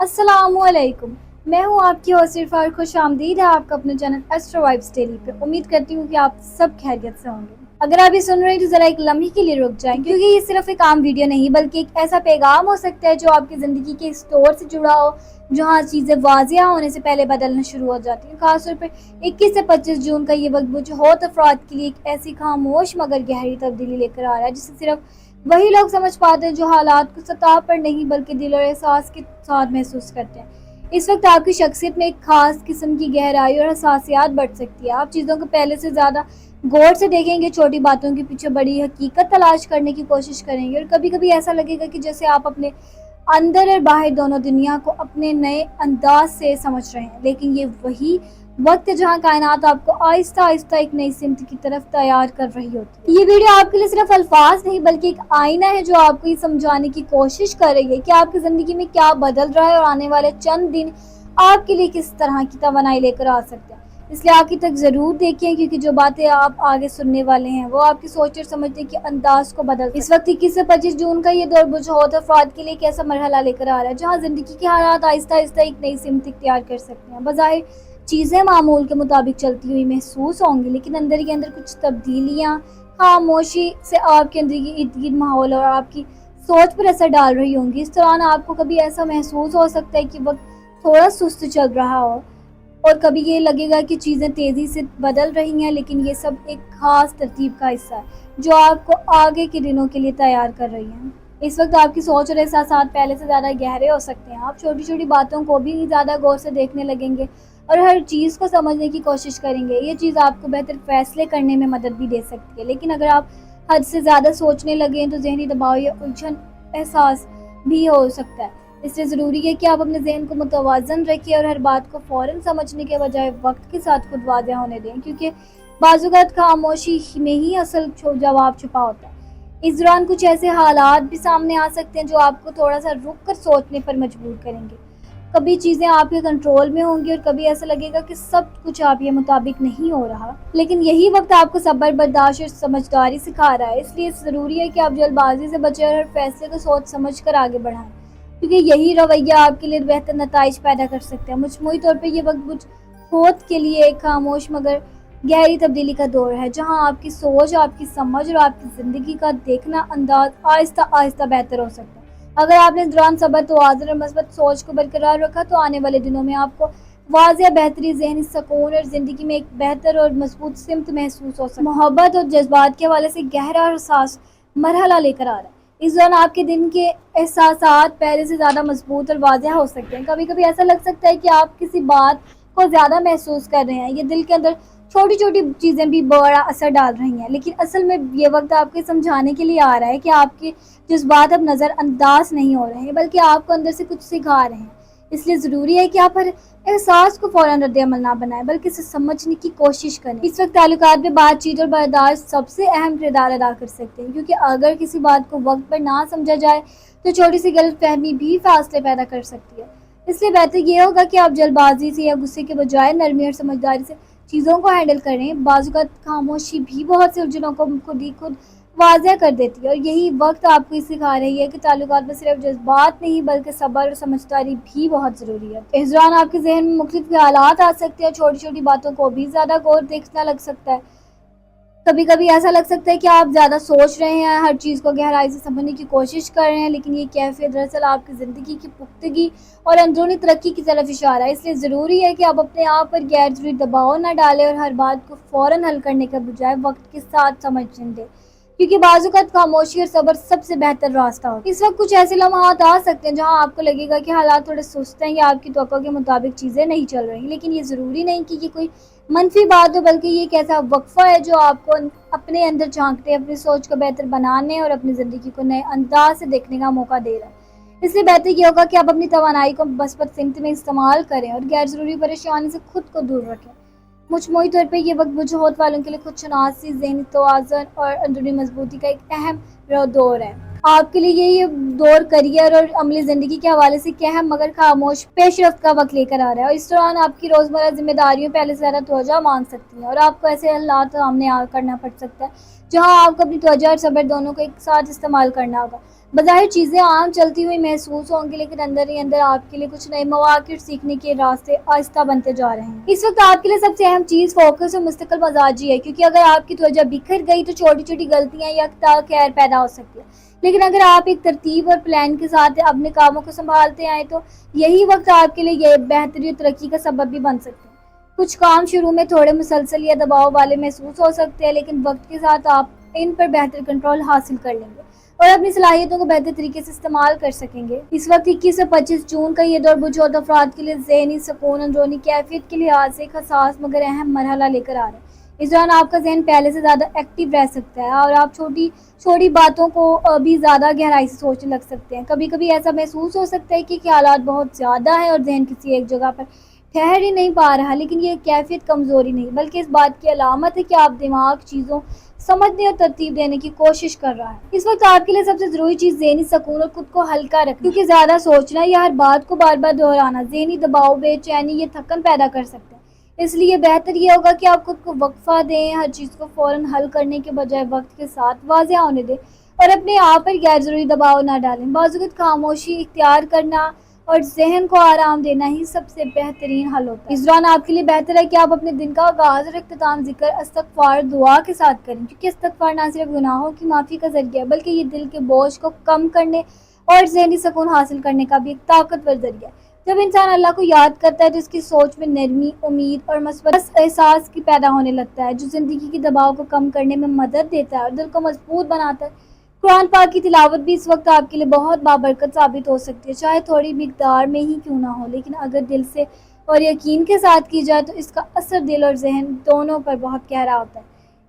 अस्सलाम वालेकुम। मैं हूँ आपकी होस्ट इरफान। खुश आमदीद है आपका अपने चैनल एस्ट्रो वाइब्स डेली पे। उम्मीद करती हूँ कि आप सब खैरियत से होंगे। अगर आप ये सुन रहे हैं तो जरा एक लम्हे के लिए रुक जाएं, क्योंकि ये सिर्फ एक आम वीडियो नहीं बल्कि एक ऐसा पैगाम हो सकता है जो आपकी ज़िंदगी के इस दौर से जुड़ा हो जहाँ चीज़ें वाजिया होने से पहले बदलना शुरू हो जाती हैं। खासतौर पर 21 से 25 जून का ये वक्त बहुत अफराद के लिए एक ऐसी खामोश मगर गहरी तब्दीली लेकर आ रहा है जिसे सिर्फ वही लोग समझ पाते हैं जो हालात को सतह पर नहीं बल्कि दिल और एहसास के साथ महसूस करते हैं। इस वक्त आपकी शख्सियत में एक खास किस्म की गहराई और हसासियत बढ़ सकती है। आप चीज़ों को पहले से ज़्यादा गौर से देखेंगे, छोटी बातों के पीछे बड़ी हकीकत तलाश करने की कोशिश करेंगे और कभी कभी ऐसा लगेगा कि जैसे आप अपने अंदर और बाहर दोनों दुनिया को अपने नए अंदाज से समझ रहे हैं। लेकिन ये वही वक्त है जहाँ कायनात आपको आहिस्ता आहिस्ता एक नई सिमत की तरफ तैयार कर रही होती है। ये वीडियो आपके लिए सिर्फ अल्फाज नहीं बल्कि एक आईना है जो आपको ये समझाने की कोशिश कर रही है कि आपकी ज़िंदगी में क्या बदल रहा है और आने वाले चंद दिन आपके लिए किस तरह की तवानाई लेकर आ सकते हैं। इसलिए आखिर तक ज़रूर देखें, क्योंकि जो बातें आप आगे सुनने वाले हैं वो आपकी सोच और समझने के अंदाज को बदल। इस वक्त 21 से 25 जून का ये दौर बहुत अफराद के लिए एक ऐसा मरहला लेकर आ रहा है जहाँ ज़िंदगी के हालात आहिस्ता आहिस्ता एक नई सिमत इख्तियार कर सकते हैं। बज़ाहिर चीज़ें मामूल के मुताबिक चलती हुई महसूस होंगी, लेकिन अंदर ही अंदर कुछ तब्दीलियाँ खामोशी से आपके अंदर की इर्द गिर्द माहौल और आपकी सोच पर असर डाल रही होंगी। इस दौरान आपको कभी ऐसा महसूस हो सकता है कि वक्त थोड़ा सुस्त चल रहा हो और कभी ये लगेगा कि चीज़ें तेज़ी से बदल रही हैं, लेकिन ये सब एक खास तरतीब का हिस्सा है जो आपको आगे के दिनों के लिए तैयार कर रही है। इस वक्त आपकी सोच और एहसास पहले से ज़्यादा गहरे हो सकते हैं। आप छोटी छोटी बातों को भी ज़्यादा गौर से देखने लगेंगे और हर चीज़ को समझने की कोशिश करेंगे। ये चीज़ आपको बेहतर फैसले करने में मदद भी दे सकती है। लेकिन अगर आप हद से ज़्यादा सोचने लगें तो जहनी दबाव या उलझन एहसास भी हो सकता है। इसलिए ज़रूरी है कि आप अपने जहन को मुतवाज़न रखिए और हर बात को फ़ौरन समझने के बजाय वक्त के साथ खुद वाज़ेह होने दें, क्योंकि बाज़-औक़ात खामोशी में ही असल जवाब छुपा होता है। इस दौरान कुछ ऐसे हालात भी सामने आ सकते हैं जो आपको थोड़ा सा रुक कर सोचने पर मजबूर करेंगे। कभी चीज़ें आपके कंट्रोल में होंगी और कभी ऐसा लगेगा कि सब कुछ आपके मुताबिक नहीं हो रहा, लेकिन यही वक्त आपको सब्र, बर्दाश्त और समझदारी सिखा रहा है। इसलिए ज़रूरी है कि आप जल्दबाजी से बचें और हर फैसले को सोच समझ कर आगे बढ़ाएं, क्योंकि यही रवैया आपके लिए बेहतर नताइज पैदा कर सकते हैं। मजमूई तौर पर यह वक्त कुछ खोद के लिए एक खामोश मगर गहरी तब्दीली का दौर है, जहां आपकी सोच, आपकी समझ और आपकी ज़िंदगी का देखना अंदाज आहिस्ता आहिस्ता बेहतर हो सकता है। अगर आपने इस दौरान सब्र, तवाज़ुन और मस्बत सोच को बरकरार रखा तो आने वाले दिनों में आपको वाज़ेह बेहतरी, ज़हनी सुकून और ज़िंदगी में एक बेहतर और मजबूत सिमत महसूस हो सकती है। मोहब्बत और जज्बात के हवाले से गहरा और सास मरहला लेकर आ रहा है। इस दौरान आपके दिन के एहसासात पहले से ज़्यादा मजबूत और वाज़ेह हो सकते हैं। कभी कभी ऐसा लग सकता है कि आप किसी बात को ज़्यादा महसूस कर रहे हैं। ये दिल के अंदर छोटी छोटी चीज़ें भी बड़ा असर डाल रही हैं, लेकिन असल में ये वक्त आपको समझाने के लिए आ रहा है कि आपके जज्बात अब नज़रअंदाज नहीं हो रहे हैं बल्कि आपको अंदर से कुछ सिखा रहे हैं। इसलिए ज़रूरी है कि आप हर एहसास को फ़ौरन रद्द-ए-अमल ना बनाएं बल्कि इसे समझने की कोशिश करें। इस वक्त ताल्लुकात में बातचीत और बर्दाश्त सबसे अहम किरदार अदा कर सकते हैं, क्योंकि अगर किसी बात को वक्त पर ना समझा जाए तो छोटी सी गलतफहमी भी फासले पैदा कर सकती है। इसलिए बेहतर ये होगा कि आप जल्दबाजी से या गुस्से के बजाय नरमी और समझदारी से चीज़ों को हैंडल करें। बाज़-औक़ात खामोशी भी बहुत सी उलझनों को खुद वाज़ेह कर देती है और यही वक्त आपको ये सिखा रही है कि ताल्लुकात में सिर्फ जज्बात नहीं बल्कि सब्र और समझदारी भी बहुत ज़रूरी है। इस दौरान आपके जहन में मुख्तलिफ ख्यालात आ सकते हैं, छोटी छोटी बातों को भी ज़्यादा गौर देखना लग सकता है। कभी कभी ऐसा लग सकता है कि आप ज़्यादा सोच रहे हैं, हर चीज़ को गहराई से समझने की कोशिश कर रहे हैं, लेकिन ये कैफियत दरअसल आपकी ज़िंदगी की पुख्तगी और अंदरूनी तरक्की की तरफ इशारा है। इसलिए ज़रूरी है कि आप अपने आप पर गैर ज़रूरी दबाव न डालें और हर बात को फ़ौरन हल करने के बजाय वक्त के साथ समझने दें, क्योंकि बाज़-औक़ात खामोशी और सब्र सबसे बेहतर रास्ता होता है। इस वक्त कुछ ऐसे लम्हात आ सकते हैं जहां आपको लगेगा कि हालात थोड़े सुस्त हैं या आपकी तवक्को के मुताबिक चीज़ें नहीं चल रही, लेकिन ये ज़रूरी नहीं कि ये कोई मनफी बात हो, बल्कि ये एक ऐसा वक्फा है जो आपको अपने अंदर झांकते, अपनी सोच को बेहतर बनाने और अपनी ज़िंदगी को नए अंदाज से देखने का मौका दे रहा है। इसलिए बेहतर ये होगा कि आप अपनी तवानाई को बसपत सिमत में इस्तेमाल करें और गैर ज़रूरी परेशानी से खुद को दूर रखें। मजमूई तौर पर यह वक्त वजूहत वालों के लिए खुदशनासी, ज़हनी तवाज़ुन और अंदरूनी मजबूती का एक अहम दौर है। आपके लिए ये दौर करियर और अमली ज़िंदगी के हवाले से एक अहम मगर खामोश पेशरफ्त का वक्त लेकर आ रहा है और इस दौरान आपकी रोज़मर्रा जिम्मेदारियों पहले से ज़्यादा तवज्जो मांग सकती हैं और आपको ऐसे हालात सामने करना पड़ सकता है जहाँ आपको अपनी तवज्जो और सब्र दोनों को एक साथ इस्तेमाल करना होगा। بظاہر چیزیں عام چلتی ہوئی محسوس ہوں گی، لیکن اندر ہی اندر آپ کے لیے کچھ نئے مواقع سیکھنے کے راستے آہستہ بنتے جا رہے ہیں۔ اس وقت آپ کے لیے سب سے اہم چیز فوکس اور مستقل مزاجی ہے، کیونکہ اگر آپ کی توجہ بکھر گئی تو چھوٹی چھوٹی غلطیاں یا خیر پیدا ہو سکتی ہے، لیکن اگر آپ ایک ترتیب اور پلان کے ساتھ اپنے کاموں کو سنبھالتے آئے تو یہی وقت آپ کے لیے یہ بہتری اور ترقی کا سبب بھی بن سکتے ہیں۔ کچھ کام شروع میں تھوڑے مسلسل یا دباؤ والے محسوس ہو سکتے ہیں، لیکن وقت کے ساتھ آپ ان پر بہتر کنٹرول حاصل کر لیں گے اور اپنی صلاحیتوں کو بہتر طریقے سے استعمال کر سکیں گے۔ اس وقت 21 سے 25 جون کا یہ دور بجھود افراد کے لیے ذہنی سکون، اندرونی کیفیت کے لحاظ سے ایک حساس مگر اہم مرحلہ لے کر آ رہا ہے۔ اس دوران آپ کا ذہن پہلے سے زیادہ ایکٹیو رہ سکتا ہے اور آپ چھوٹی چھوٹی باتوں کو بھی زیادہ گہرائی سے سوچنے لگ سکتے ہیں۔ کبھی کبھی ایسا محسوس ہو سکتا ہے کہ خیالات بہت زیادہ ہیں اور ذہن کسی ایک جگہ پر ٹھہر ہی نہیں پا رہا، لیکن یہ کیفیت کمزوری نہیں بلکہ اس بات کی علامت ہے کہ آپ دماغ چیزوں سمجھنے اور ترتیب دینے کی کوشش کر رہا ہے۔ اس وقت آپ کے لیے سب سے ضروری چیز ذہنی سکون اور خود کو ہلکا رکھنا، کیونکہ زیادہ سوچنا یا ہر بات کو بار بار دہرانا ذہنی دباؤ، بے چینی یا تھکن پیدا کر سکتے ہیں۔ اس لیے بہتر یہ ہوگا کہ آپ خود کو وقفہ دیں، ہر چیز کو فوراً حل کرنے کے بجائے وقت کے ساتھ واضح ہونے دیں اور اپنے آپ پر غیر ضروری دباؤ نہ ڈالیں۔ بعض اوقات خاموشی اختیار کرنا اور ذہن کو آرام دینا ہی سب سے بہترین حل ہوتا ہے۔ اس دوران آپ کے لیے بہتر ہے کہ آپ اپنے دن کا آغاز اور اختتام ذکر، استغفار، دعا کے ساتھ کریں، کیونکہ استغفار نہ صرف گناہوں کی معافی کا ذریعہ ہے بلکہ یہ دل کے بوجھ کو کم کرنے اور ذہنی سکون حاصل کرنے کا بھی ایک طاقتور ذریعہ ہے۔ جب انسان اللہ کو یاد کرتا ہے تو اس کی سوچ میں نرمی، امید اور مثبت احساس کی پیدا ہونے لگتا ہے، جو زندگی کے دباؤ کو کم کرنے میں مدد دیتا ہے اور دل کو مضبوط بناتا ہے۔ قرآن پاک کی تلاوت بھی اس وقت آپ کے لیے بہت بابرکت ثابت ہو سکتی ہے، چاہے تھوڑی مقدار میں ہی کیوں نہ ہو، لیکن اگر دل سے اور یقین کے ساتھ کی جائے تو اس کا اثر دل اور ذہن دونوں پر بہت گہرا ہوتا ہے۔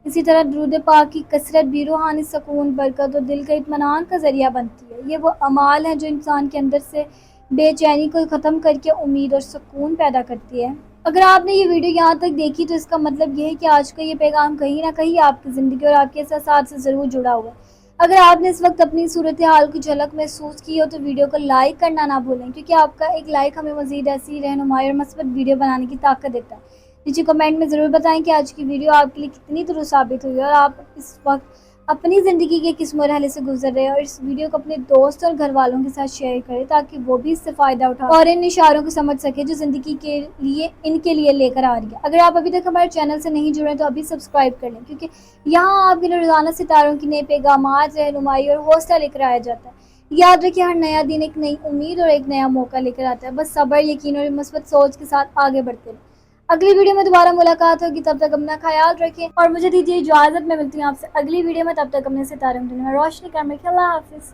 اسی طرح درود پاک کی کثرت بھی روحانی سکون، برکت اور دل کے اطمینان کا ذریعہ بنتی ہے۔ یہ وہ اعمال ہیں جو انسان کے اندر سے بے چینی کو ختم کر کے امید اور سکون پیدا کرتی ہے۔ اگر آپ نے یہ ویڈیو یہاں تک دیکھی تو اس کا مطلب یہ ہے کہ آج کا یہ پیغام کہیں نہ کہیں آپ کی زندگی اور آپ کے احساسات سے ضرور جڑا ہوا ہے۔ اگر آپ نے اس وقت اپنی صورتحال کی جھلک محسوس کی ہو تو ویڈیو کو لائک کرنا نہ بھولیں، کیونکہ آپ کا ایک لائک ہمیں مزید ایسی رہنمائی اور مثبت ویڈیو بنانے کی طاقت دیتا ہے۔ نیچے کمنٹ میں ضرور بتائیں کہ آج کی ویڈیو آپ کے لیے کتنی درست ثابت ہوئی اور آپ اس وقت اپنی زندگی کے کس مرحلے سے گزر رہے ہیں، اور اس ویڈیو کو اپنے دوست اور گھر والوں کے ساتھ شیئر کریں تاکہ وہ بھی اس سے فائدہ اٹھائیں اور ان اشاروں کو سمجھ سکیں جو زندگی کے لیے ان کے لیے لے کر آ رہی ہے۔ اگر آپ ابھی تک ہمارے چینل سے نہیں جڑے تو ابھی سبسکرائب کر لیں، کیونکہ یہاں آپ کے لیے روزانہ ستاروں کی نئے پیغامات، رہنمائی اور حوصلہ لے کر آیا جاتا ہے۔ یاد رکھیں، ہر نیا دن ایک نئی امید اور ایک نیا موقع لے کر آتا ہے، بس صبر، یقین اور مثبت سوچ کے ساتھ آگے بڑھتے رہیں۔ اگلی ویڈیو میں دوبارہ ملاقات ہوگی، تب تک اپنا خیال رکھیں اور مجھے دیجیے اجازت، میں ملتی ہوں آپ سے اگلی ویڈیو میں، تب تک اپنے ستاروں کی دنیا میں روشنی کریں۔ اللہ حافظ۔